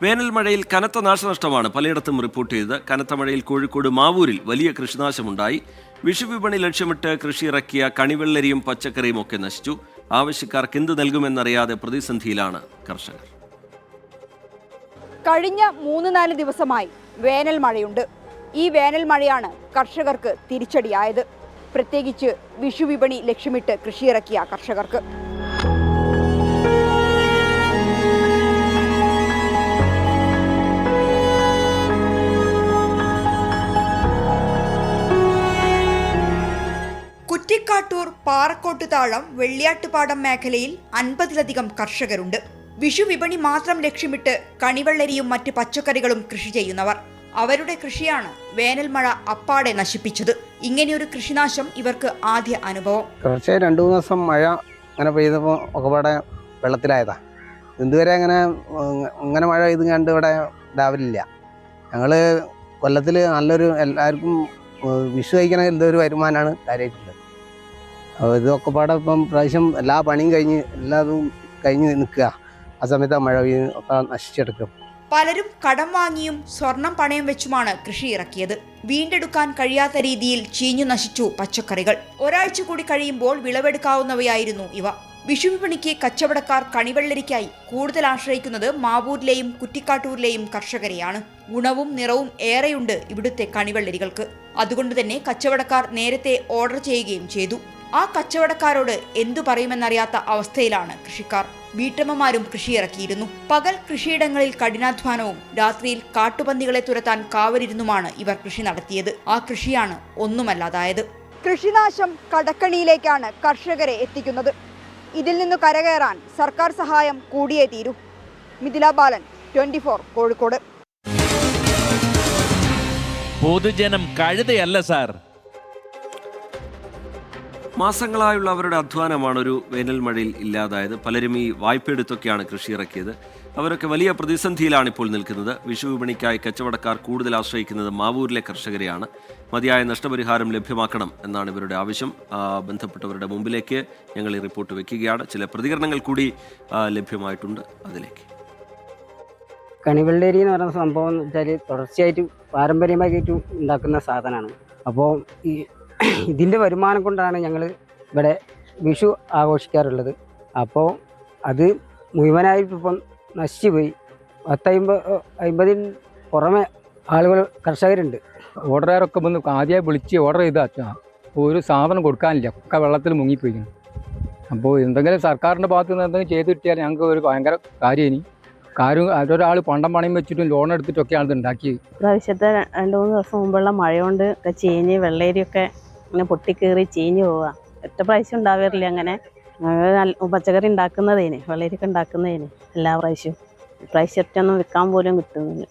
വേനൽ മഴയിൽ കനത്ത നാശനഷ്ടമാണ് പലയിടത്തും റിപ്പോർട്ട് ചെയ്തത്. കനത്ത മഴയിൽ കോഴിക്കോട് മാവൂരിൽ വലിയ കൃഷിനാശമുണ്ടായി. വിഷുവിപണി ലക്ഷ്യമിട്ട് കൃഷിയിറക്കിയ കണിവെള്ളരിയും പച്ചക്കറിയും ഒക്കെ നശിച്ചു. ആവശ്യക്കാർക്ക് എന്ത് നൽകുമെന്നറിയാതെ പ്രതിസന്ധിയിലാണ് കർഷകർ. കഴിഞ്ഞ 3-4 ദിവസമായി വേനൽ മഴയുണ്ട്. ഈ വേനൽ മഴയാണ് കർഷകർക്ക് തിരിച്ചടിയായത്, പ്രത്യേകിച്ച് വിഷുവിപണി ലക്ഷ്യമിട്ട് കൃഷിയിറക്കിയ കർഷകർക്ക്. കുറ്റിക്കാട്ടൂർ, പാറക്കോട്ട് താഴം, വെള്ളിയാട്ടുപാടം മേഖലയിൽ 50-ലധികം കർഷകരുണ്ട്. വിഷുവിപണി മാത്രം ലക്ഷ്യമിട്ട് കണിവെള്ളരിയും മറ്റ് പച്ചക്കറികളും കൃഷി ചെയ്യുന്നവർ. അവരുടെ കൃഷിയാണ് വേനൽ മഴ അപ്പാടെ നശിപ്പിച്ചത്. ഇങ്ങനെയൊരു കൃഷിനാശം ഇവർക്ക് ആദ്യ അനുഭവം. കുറച്ച് 2-3 ദിവസം മഴ അങ്ങനെ പെയ്തപ്പോൾ ഒക്കെപാടെ വെള്ളത്തിലായതാ. ഇതുവരെ അങ്ങനെ മഴ ഇത് കണ്ട് ഇവിടെ ഉണ്ടാവില്ല. ഞങ്ങൾ കൊല്ലത്തിൽ നല്ലൊരു എല്ലാവർക്കും വിഷു കഴിക്കണ എന്തൊരു വരുമാനമാണ് കാര്യമായിട്ടുള്ളത്. അപ്പോൾ ഇതൊക്കെ പാടെ ഇപ്പം പ്രാവശ്യം എല്ലാ പണിയും കഴിഞ്ഞ് എല്ലാതും കഴിഞ്ഞ് നിൽക്കുക. ആ സമയത്ത് മഴ ഒക്കെ നശിച്ചെടുക്കും. പലരും കടം വാങ്ങിയും സ്വർണം പണയം വെച്ചുമാണ് കൃഷി ഇറക്കിയത്. വീണ്ടെടുക്കാൻ കഴിയാത്ത രീതിയിൽ ചീഞ്ഞു നശിച്ചു പച്ചക്കറികൾ. ഒരാഴ്ച കൂടി കഴിയുമ്പോൾ വിളവെടുക്കാവുന്നവയായിരുന്നു ഇവ. വിഷുവിപണിക്ക് കച്ചവടക്കാർ കണിവെള്ളരിക്കായി കൂടുതൽ ആശ്രയിക്കുന്നത് മാവൂരിലെയും കുറ്റിക്കാട്ടൂരിലെയും കർഷകരെയാണ്. ഗുണവും നിറവും ഏറെയുണ്ട് ഇവിടുത്തെ കണിവെള്ളരികൾക്ക്. അതുകൊണ്ട് തന്നെ കച്ചവടക്കാർ നേരത്തെ ഓർഡർ ചെയ്യുകയും ചെയ്തു. ആ കച്ചവടക്കാരോട് എന്തു പറയുമെന്നറിയാത്ത അവസ്ഥയിലാണ് കൃഷിക്കാർ. വീട്ടമ്മമാരും കൃഷിയിറക്കിയിരുന്നു. പകൽ കൃഷിയിടങ്ങളിൽ കഠിനാധ്വാനവും രാത്രിയിൽ കാട്ടുപന്നികളെ തുരത്താൻ കാവലിരുന്നുമാണ് ഇവർ കൃഷി നടത്തിയത്. ആ കൃഷിയാണ് ഒന്നുമല്ലാതായത്. കൃഷിനാശം കടക്കണിയിലേക്കാണ് കർഷകരെ എത്തിക്കുന്നത്. ഇതിൽ നിന്ന് കരകയറാൻ സർക്കാർ സഹായം കൂടിയേ തീരൂ. മിഥില ബാലൻ, 24 കോഴിക്കോട്. പൊതുജനം കഴുതയല്ല സാർ. മാസങ്ങളായുള്ള അവരുടെ അധ്വാനമാണ് ഒരു വേനൽ മഴയിൽ ഇല്ലാതായത്. പലരും ഈ വായ്പയെടുത്തൊക്കെയാണ് കൃഷി ഇറക്കിയത്. അവരൊക്കെ വലിയ പ്രതിസന്ധിയിലാണ് ഇപ്പോൾ നിൽക്കുന്നത്. വിഷുവിപണിക്കായി കച്ചവടക്കാർ കൂടുതൽ ആശ്രയിക്കുന്നത് മാവൂരിലെ കർഷകരെയാണ്. മതിയായ നഷ്ടപരിഹാരം ലഭ്യമാക്കണം എന്നാണ് ഇവരുടെ ആവശ്യം. ബന്ധപ്പെട്ടവരുടെ മുമ്പിലേക്ക് ഞങ്ങൾ ഈ റിപ്പോർട്ട് വയ്ക്കുകയാണ്. ചില പ്രതികരണങ്ങൾ കൂടി ലഭ്യമായിട്ടുണ്ട്. അതിലേക്ക്. കണിവെള്ളരി എന്ന് പറയുന്ന സംഭവം എന്ന് വെച്ചാൽ തുടർച്ചയായിട്ട് പാരമ്പര്യമായിട്ട് ഉണ്ടാക്കുന്ന സാധനമാണ്. അപ്പോൾ ഇതിൻ്റെ വരുമാനം കൊണ്ടാണ് ഞങ്ങൾ ഇവിടെ വിഷു ആഘോഷിക്കാറുള്ളത്. അപ്പോൾ അത് മുഴുവനായിട്ട് ഇപ്പം നശിച്ചു പോയി. 50 പുറമെ ആളുകൾ കർഷകരുണ്ട്. ഓർഡറുകാരൊക്കെ വന്ന് ആദ്യമായി വിളിച്ച് ഓർഡർ ചെയ്താൽ ഒരു സാധനം കൊടുക്കാനില്ല, ഒക്കെ വെള്ളത്തിൽ മുങ്ങിപ്പോയി. അപ്പോൾ എന്തെങ്കിലും സർക്കാരിൻ്റെ ഭാഗത്ത് നിന്ന് എന്തെങ്കിലും ചെയ്ത് കിട്ടിയാൽ ഞങ്ങൾക്ക് ഒരു ഭയങ്കര കാര്യമാണ്. അതൊരാൾ പണ്ടം പണയം വെച്ചിട്ടും ലോൺ എടുത്തിട്ടൊക്കെയാണ് ഇത് ഉണ്ടാക്കിയത്. പ്രാവശ്യത്തെ 2-3 ദിവസം മുമ്പുള്ള മഴ കൊണ്ട് ചീഞ്ഞ് വെള്ളേരിയൊക്കെ ഇങ്ങനെ പൊട്ടിക്കേറി ചീഞ്ഞ് പോവുക. ഒറ്റ പ്രാവശ്യം ഉണ്ടാകാറില്ല അങ്ങനെ. പച്ചക്കറി ഉണ്ടാക്കുന്നതേന്, വെള്ളരിയൊക്കെ ഉണ്ടാക്കുന്നതേന് എല്ലാ പ്രാവശ്യവും. പ്രാവശ്യത്തൊന്നും വിൽക്കാൻ പോലും കിട്ടുന്നില്ല.